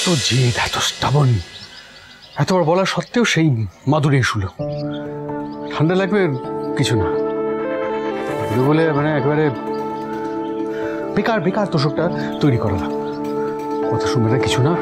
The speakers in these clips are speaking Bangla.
এত জেদ, এত স্টাবন, এতবার বলা সত্ত্বেও সেই মাদুরে শুলো। ঠান্ডা লাগবে কিছু না বলে মানে একেবারে বেকার বেকার তোষকটা তৈরি করালাম। কথা শুনবে না, কিছু না।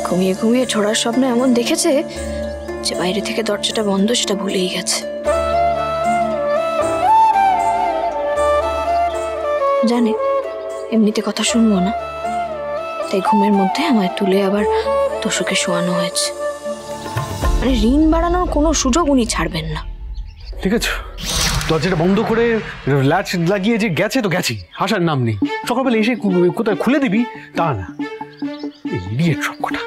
ঘুমিয়ে ঘুমিয়ে ছোড়ার স্বপ্ন এমন দেখেছে যে বাইরে থেকে দরজাটা বন্ধ সেটা ভুলেই গেছে। জানে এমনিতে কথা শুনবো না, তাই ঘুমের মধ্যে আমায় তুলে আবার তোষকে শোয়ানো হয়েছে। মানে ঋণ বাড়ানোর কোনো সুযোগ উনি ছাড়বেন না। ঠিক আছে, দরজাটা বন্ধ করে ল্যাচ লাগিয়ে যে গেছে তো গেছি, আসার নাম নেই। সকালবেলা এসে কোথায় খুলে দিবি তা না, ইডিয়েট সব কটা।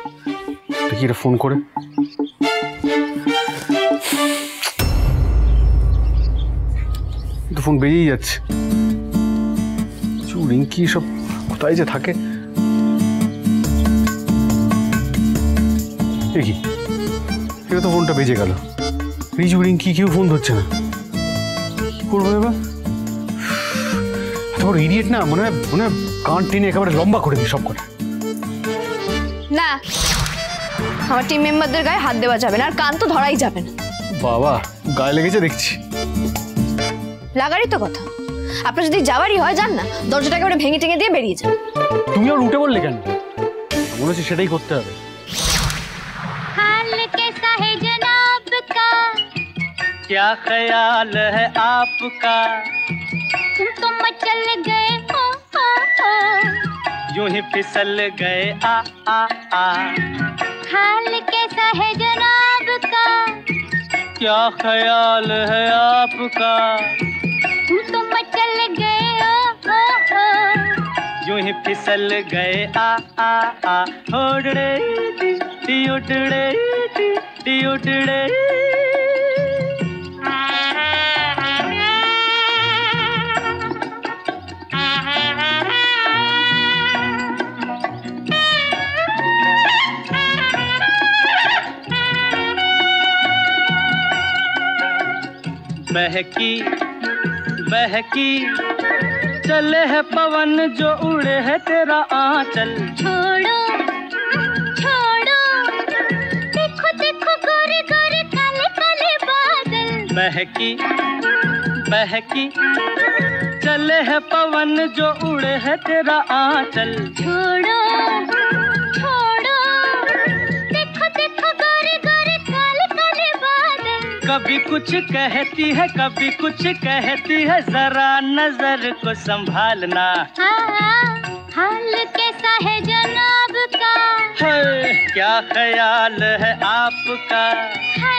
দেখি এটা ফোন করে। তো ফোন বেরিয়েই যাচ্ছে। রিঙ্কি সব কোথায় যে থাকে। দেখি এটা তো ফোনটা বেজে গেল। রিজু রিঙ্কি কেউ ফোন ধরছে না, কি করবো এবার? এত বড় ইডিয়েট না, মনে হয় কান টেনে একেবারে লম্বা করে দিই সব কটা। না, আমার টিম মেম্বারদের গায়ে হাত দেওয়া যাবে না, আর কান তো ধরাই যাবে না। বাবা গায়ে লেগেছে দেখছি। লাগারই তো কথা। আপনার যদি যাওয়ারই হয় যান না, দরজাটা একেবারে ভেঙে টেঙে দিয়ে বেরিয়ে যান। তুমি আর উঠে বললে কেন? মনে হচ্ছে সেটাই করতে হবে। क्या ख्याल है आपका, तुम तो मचल गए हो, यूं ही फिसल गए आ आ आ। हाल कैसा है जनाब का, क्या ख्याल है आपका, तुम तो मचल गए हो, यूं ही फिसल गए आ आ आ। उड़ड़े दी उड़ड़े दी उड़ड़े। बहकी बहकी चले है पवन जो उड़े है तेरा आंचल। छोड़ो छोड़ो, देखो देखो गोरे गोरे काले काले बादल। बहकी बहकी चले है पवन जो उड़े है तेरा आंचल। छोड़ो छोड़ो, देखो देखो गोरे गोरे काले काले बादल। कभी कुछ कहती है कभी कुछ कहती है, जरा नजर को संभालना। हाल कैसा है जनाब का, है क्या ख्याल है आपका, है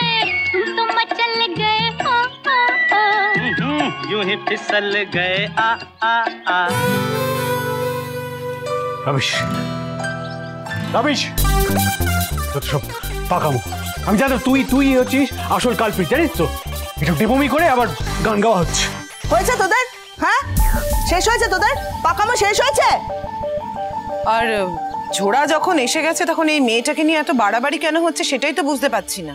तुम तो मचल गए हो, यूं ही फिसल गए आ आ आ। রবিশ রবিশ, যত সব পাকামো। আমি জানো তুই হচ্ছিস আসল কালপিট, জানিস তো? এটা ডেপমি করে আবার গান গাওয়া হচ্ছে। হয়েছে তোদের? হ্যাঁ, শেষ হয়েছে তোদের পাকামো? শেষ হয়েছে? আর ঝোড়া যখন এসে গেছে তখন এই মেয়েটাকে নিয়ে এত বাড়াবাড়ি কেন হচ্ছে সেটাই তো বুঝতে পারছি না।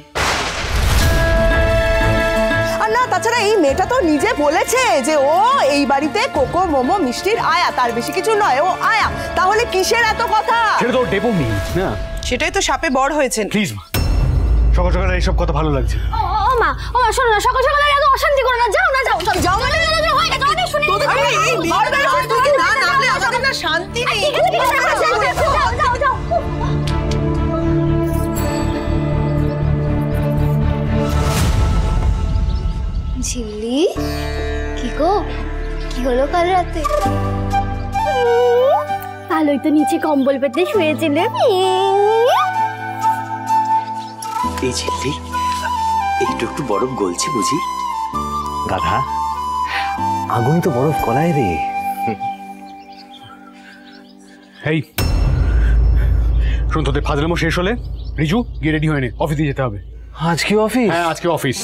আর না, তাছাড়া এই মেয়েটা তো নিজে বলেছে যে ও এই বাড়িতে কোকো মোমো মিষ্টির আয়া, তার বেশি কিছু নয়, ও আয়া। তাহলে কিসের এত কথা? সেটা তো ডেপমি না। সেটাই তো সাপে বড় হয়েছে। প্লিজ মা, সকাল সকাল এইসব কথা ভালো লাগছে। ও মা শোনো না, সকাল সকাল এত অশান্তি করো না। যাও না, যাও যাও মানে হয়ে গেছে, অনেক শুনে। আরে এই বারবার তুই না নামলে আমাদের না শান্তি নেই। যাও যাও যাও। কাল রাতে? ভালোই তো নিচে কম্বল পেতে শুয়েছিলে। এই ঝিল্লি একটু একটু বরফ গলছে বুঝি? গাধা, আগুন তো বরফ গলায় রে। এই শোন, তোদের ফাজলামো শেষ হলে রিজু গিয়ে রেডি হয়ে নে, অফিসে যেতে হবে। আজকে অফিস? হ্যাঁ আজকে অফিস,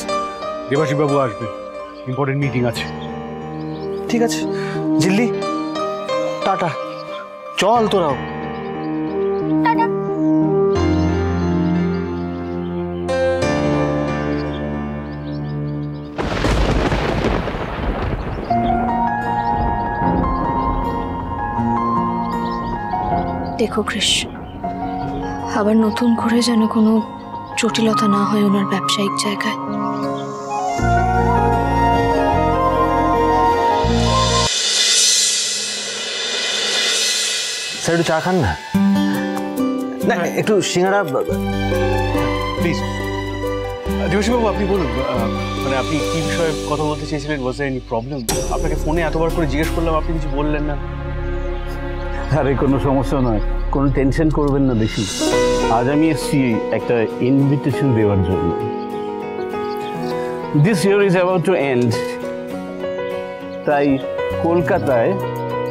দেবাশিস বাবু আসবে, ইম্পর্টেন্ট মিটিং আছে। ঠিক আছে ঝিল্লি, টাটা, চল তোরাও। দেখো কৃষ, আবার নতুন করে যেন কোনো জটিলতা না হয় ওনার ব্যবসায়িক জায়গায়। স্যার একটু চা খান না? না একটু সিঙ্গাড়া প্লিজ। দেবাশিস বাবু আপনি বলুন, মানে আপনি কি বিষয়ে কথা বলতে চেয়েছিলেন? ওয়াজ দেয়ার এনি প্রবলেম? আপনাকে ফোনে এতবার করে জিজ্ঞেস করলাম, আপনি কিছু বললেন না। আরে কোনো সমস্যা নয়, কোনো টেনশন করবেন না বেশি। আজ আমি এসেছি একটা ইনভিটেশন দেওয়ার জন্য। This year is about to end, তাই কলকাতায়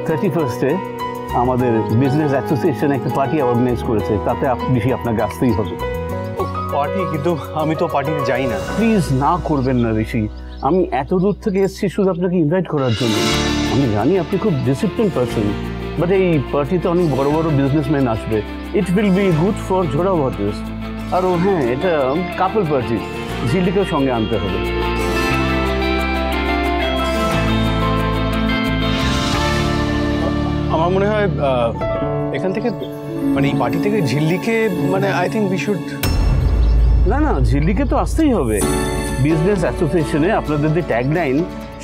31 আমাদের বিজনেস অ্যাসোসিয়েশন একটা পার্টি অর্গানাইজ করেছে, তাতে বেশি আপনাকে আসতেই হবে। পার্টি? কিন্তু আমি তো পার্টিতে যাই না। প্লিজ না করবেন না ঋষি, আমি এত দূর থেকে এসেছি শুধু আপনাকে ইনভাইট করার জন্য। আমি জানি আপনি খুব ডিসিপ্লিন পারসন, বাট এই পার্টিতে অনেক বড় বড় বিজনেসম্যান আসবে। It will be good for Jhora waters. আর হ্যাঁ, এটা কাপল পার্টি, ঝিল্লিকেও সঙ্গে আনতে হবে। আমার মনে হয় এখান থেকে, মানে এই পার্টি থেকে ঝিল্লিকে, মানে আই থিঙ্ক উই শুড। না না, ঝিল্লিকে তো আসতেই হবে। বিজনেস অ্যাসোসিয়েশনে আপনাদের যে ট্যাগলাইন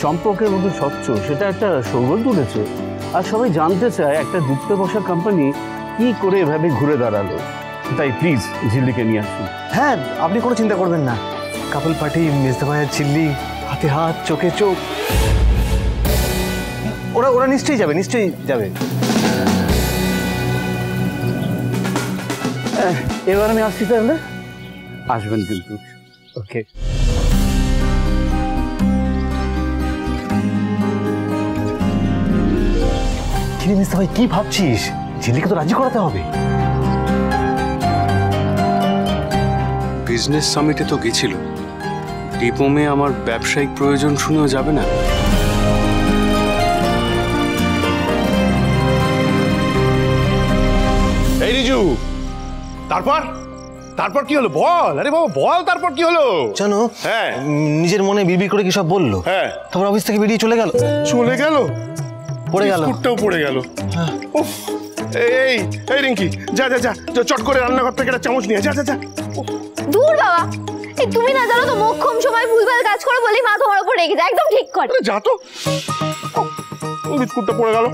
সম্পর্কের মতো স্বচ্ছ, সেটা একটা সৌগল তুলেছে। আর সবাই জানতে চায় একটা ডুবতে বসা কোম্পানি কি করে এভাবে ঘুরে দাঁড়ালো। তাই প্লিজ ঝিল্লিকে নিয়ে আসুন। হ্যাঁ, আপনি কোনো চিন্তা করবেন না। কাপল পার্টি, মেজদা ভাইয়ের ঝিল্লি, হাতে হাত, চোখে চোখ, ওরা ওরা নিশ্চয়ই যাবে, নিশ্চয়ই যাবে। এবার আমি আসছি, তাহলে আসবেন কিন্তু। ওকে। কিরে মেজদা ভাই, কি ভাবছিস? ঝিল্লিকে তো রাজি করাতে হবে। বিজনেস সামিটে তো গেছিল, ডিপোমে আমার ব্যবসায়িক প্রয়োজন শুনেও যাবে না? এই রিজু, তারপর তারপর কি হলো বল? আরে বাবা বল, তারপর কি হলো? জানো, হ্যাঁ, নিজের মনে বিড়বিড় করে কি সব বললো। হ্যাঁ, তারপর অফিস থেকে বেরিয়ে চলে গেল। চলে গেল? পড়ে গেল। বিস্কুটটাও পড়ে গেল। উফ, এই এই রিঙ্কি, যা যা যা, চট করে রান্নাঘর থেকে একটা চামচ নিয়ে যা যা যা। দূর বাবা, এই তুমি না জানো তো মোক্ষম সময় ভুলভাল কাজ করো বলেই মা তোমার উপর রেগে যায়। একদম ঠিক করে। আরে যা তো। বিস্কুটটা পড়ে গেল।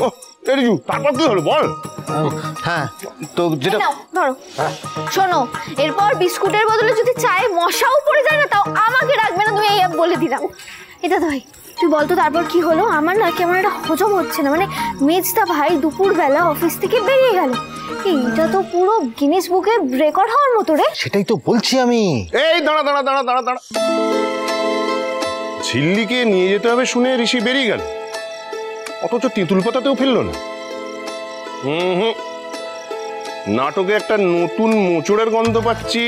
ও এই রিজু, তারপর কি হলো বল? হ্যাঁ, তো যেটা নাও ধরো, শোনো, এরপর বিস্কুটের বদলে যদি চায়ে মশাও পড়ে যায় না, তাও আমাকে রাখবে না, তুমি এই বলে দিলাম। এটা তো ভাই, তুই বলতো তারপর কি হলো? আমার না কেমন একটা হজম হচ্ছে না। মানে মেজদা ভাই দুপুরবেলা অফিস থেকে বেরিয়ে গেল, এইটা তো পুরো গিনেস বুকে রেকর্ড হওয়ার মতো রে। সেটাই তো বলছি আমি। এই দাঁড়া দাঁড়া দাঁড়া দাঁড়া দাঁড়া, ঝিল্লিকে নিয়ে যেতে হবে শুনে ঋষি বেরিয়ে গেল, অথচ তেঁতুল পাতাতেও ফেললো না। হুম, নাটকে একটা নতুন মোচড়ের গন্ধ পাচ্ছি।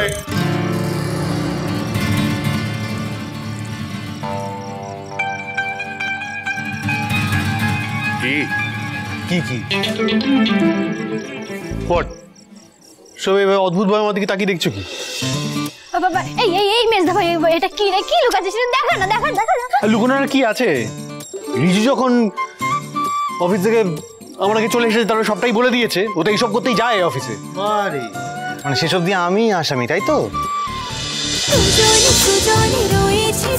এই, কি কি হোয়াট সব এইভাবে অদ্ভুত ভাবে আমার দিকে তাকিয়ে দেখছো কি? বাবা, এই এই এই মেজদা ভাই, এটা কি রে? কি লুকাচ্ছিস? দেখা না, দেখা দেখা দেখা। লুকোনোর কি আছে? রিজু যখন অফিস থেকে আমার আগে চলে এসেছে, তারপরে সবটাই বলে দিয়েছে। ও তো এইসব করতেই যায় অফিসে। আরে মানে সেসব দিয়ে আমি আসামি, তাই তো? রয়েছে